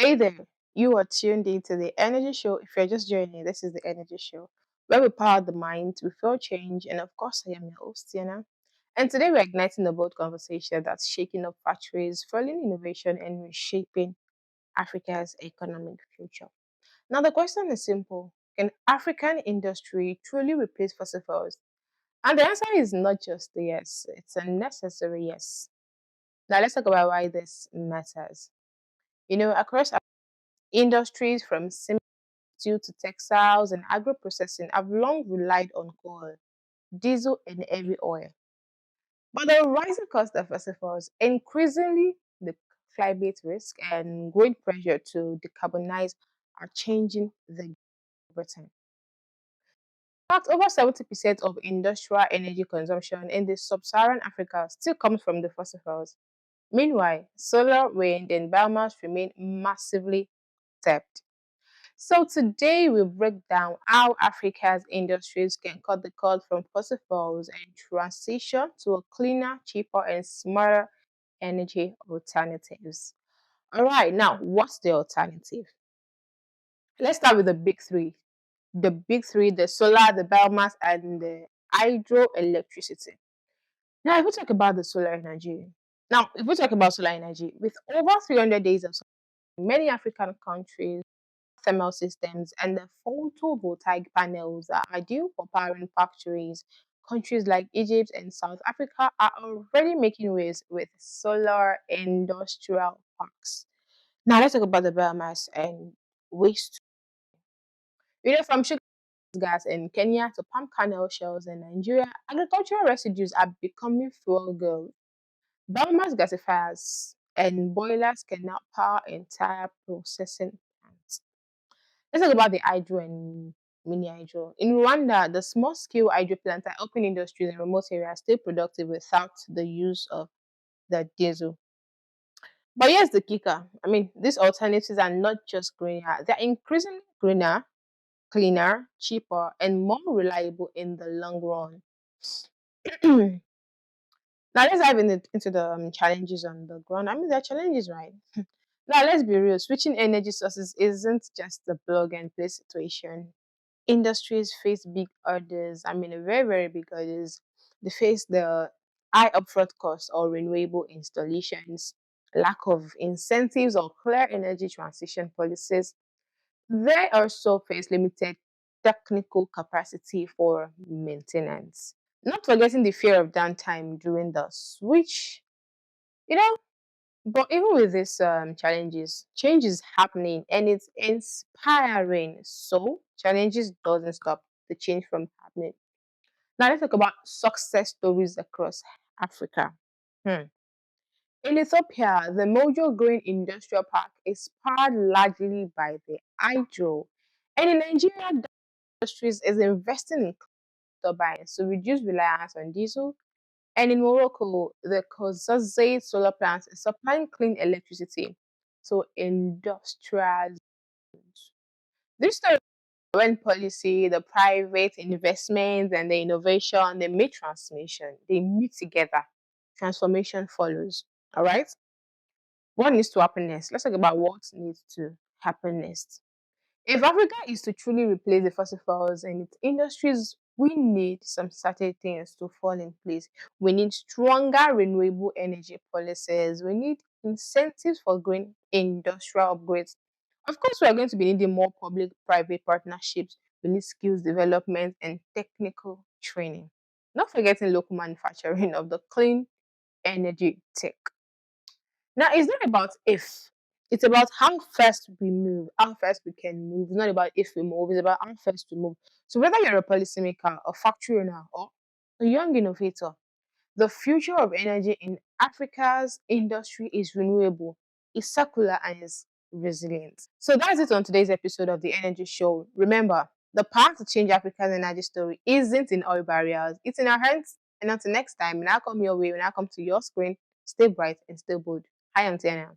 Hey there, you are tuned into the Energy Show. If you're just joining, this is the Energy Show, where we power the mind, we feel change, and of course, I am your host, Tina. And today we're igniting a bold conversation that's shaking up factories, fueling innovation, and reshaping Africa's economic future. Now, the question is simple: can African industry truly replace fossil fuels? And the answer is not just a yes; it's a necessary yes. Now, let's talk about why this matters. Across industries from steel to textiles and agro-processing have long relied on coal, diesel, and heavy oil. But the rising cost of fossil fuels, increasingly the climate risk, and growing pressure to decarbonize are changing the pattern. In fact, over 70% of industrial energy consumption in the sub-Saharan Africa still comes from the fossil fuels. Meanwhile, solar, wind, and biomass remain massively tapped. So today we break down how Africa's industries can cut the cord from fossil fuels and transition to a cleaner, cheaper, and smarter energy alternatives. All right, now what's the alternative? Let's start with the big three. The big three: the solar, the biomass, and the hydroelectricity. Now, if we talk about the solar energy, with over 300 days of many African countries, thermal systems and the photovoltaic panels are ideal for powering factories. Countries like Egypt and South Africa are already making waves with solar industrial parks. Now let's talk about the biomass and waste. From sugar gas in Kenya to palm kernel shells in Nigeria, agricultural residues are becoming fuel girls. Biomass gasifiers and boilers can now power entire processing plants. Let's talk about the hydro and mini hydro. In Rwanda, the small scale hydro plants are helping industries in remote areas stay productive without the use of the diesel. But here's the kicker. These alternatives are not just greener, they're increasingly greener, cleaner, cheaper, and more reliable in the long run. Now let's dive into the challenges on the ground. There are challenges, right? Now let's be real. Switching energy sources isn't just a plug and play situation. Industries face big orders. Very, very big orders. They face the high upfront cost or renewable installations, lack of incentives or clear energy transition policies. They also face limited technical capacity for maintenance. Not forgetting the fear of downtime during the switch. You know, but even with these challenges, change is happening and it's inspiring. So challenges doesn't stop the change from happening. Now let's talk about success stories across Africa. Hmm. In Ethiopia, the Mojo Green Industrial Park is powered largely by the hydro. And in Nigeria, the industries is investing in turbines to reduce reliance on diesel. And in Morocco, the Kozazet solar plant is supplying clean electricity to industrial zones. This story, when policy, the private investments, and the innovation, they meet transmission, they meet together. Transformation follows. All right. What needs to happen next? Let's talk about what needs to happen next. If Africa is to truly replace the fossil fuels and its industries, we need some certain things to fall in place. We need stronger renewable energy policies. We need incentives for green industrial upgrades. Of course, we are going to be needing more public-private partnerships. We need skills development and technical training. Not forgetting local manufacturing of the clean energy tech. Now, it's not about if, it's about how fast we move, how fast we can move. It's not about if we move, it's about how fast we move. So, whether you're a policymaker, a factory owner, or a young innovator, the future of energy in Africa's industry is renewable, is circular, and is resilient. So, that's it on today's episode of The Energy Show. Remember, the path to change Africa's energy story isn't in oil barriers, it's in our hands. And until next time, when I come your way, when I come to your screen, stay bright and stay bold. Hi, I'm Tiana.